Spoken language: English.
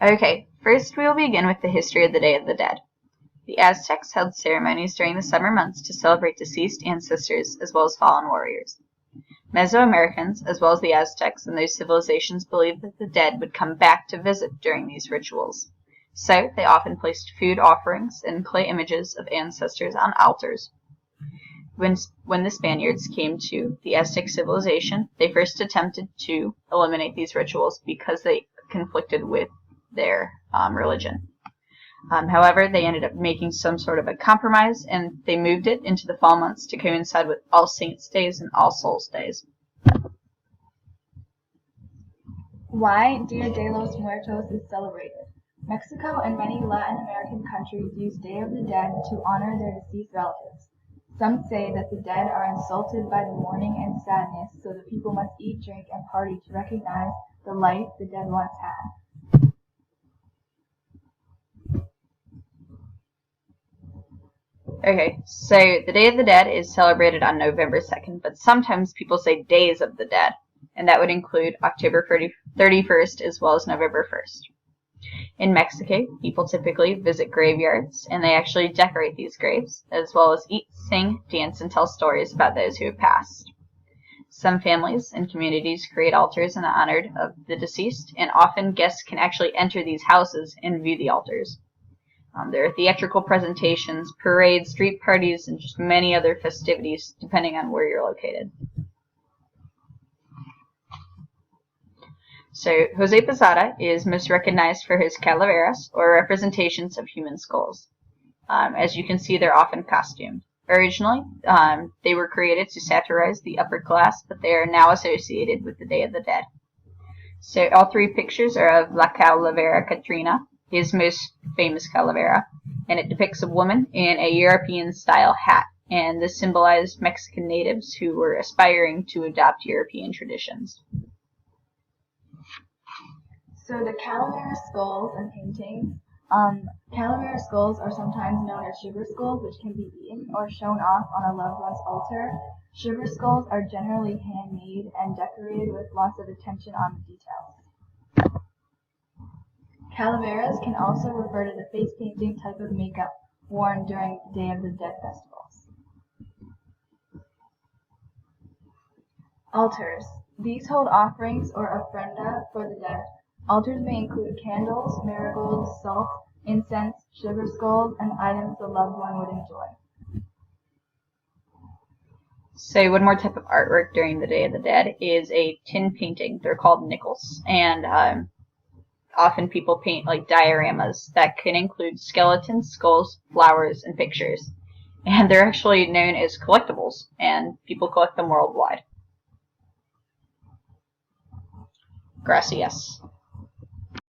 Okay, first we will begin with the history of the Day of the Dead. The Aztecs held ceremonies during the summer months to celebrate deceased ancestors as well as fallen warriors. Mesoamericans, as well as the Aztecs and those civilizations, believed that the dead would come back to visit during these rituals. So they often placed food offerings and clay images of ancestors on altars. When the Spaniards came to the Aztec civilization, they first attempted to eliminate these rituals because they conflicted with their religion. However, they ended up making some sort of a compromise, and they moved it into the fall months to coincide with All Saints' Days and All Souls' Days. Why Dia de los Muertos is celebrated. Mexico and many Latin American countries use Day of the Dead to honor their deceased relatives. Some say that the dead are insulted by the mourning and sadness, so the people must eat, drink, and party to recognize the life the dead once had. Okay, so the Day of the Dead is celebrated on November 2nd, but sometimes people say Days of the Dead, and that would include October 31st as well as November 1st. In Mexico, people typically visit graveyards, and they actually decorate these graves, as well as eat, sing, dance, and tell stories about those who have passed. Some families and communities create altars in honor of the deceased, and often guests can actually enter these houses and view the altars. There are theatrical presentations, parades, street parties, and just many other festivities depending on where you're located. So, Jose Posada is most recognized for his calaveras, or representations of human skulls. As you can see, they're often costumed. Originally, they were created to satirize the upper class, but they are now associated with the Day of the Dead. So, all three pictures are of La Calavera Catrina, his most famous calavera, and it depicts a woman in a European-style hat, and this symbolized Mexican natives who were aspiring to adopt European traditions. So the calavera skulls and paintings. Calavera skulls are sometimes known as sugar skulls, which can be eaten or shown off on a loved one's altar. Sugar skulls are generally handmade and decorated with lots of attention on the details. Calaveras can also refer to the face painting type of makeup worn during Day of the Dead festivals. Altars. These hold offerings or ofrenda for the dead. Altars may include candles, marigolds, salt, incense, sugar skulls, and items the loved one would enjoy. So one more type of artwork during the Day of the Dead is a tin painting. They're called nickels, and often people paint like dioramas that can include skeletons, skulls, flowers, and pictures. And they're actually known as collectibles, and people collect them worldwide. Gracias.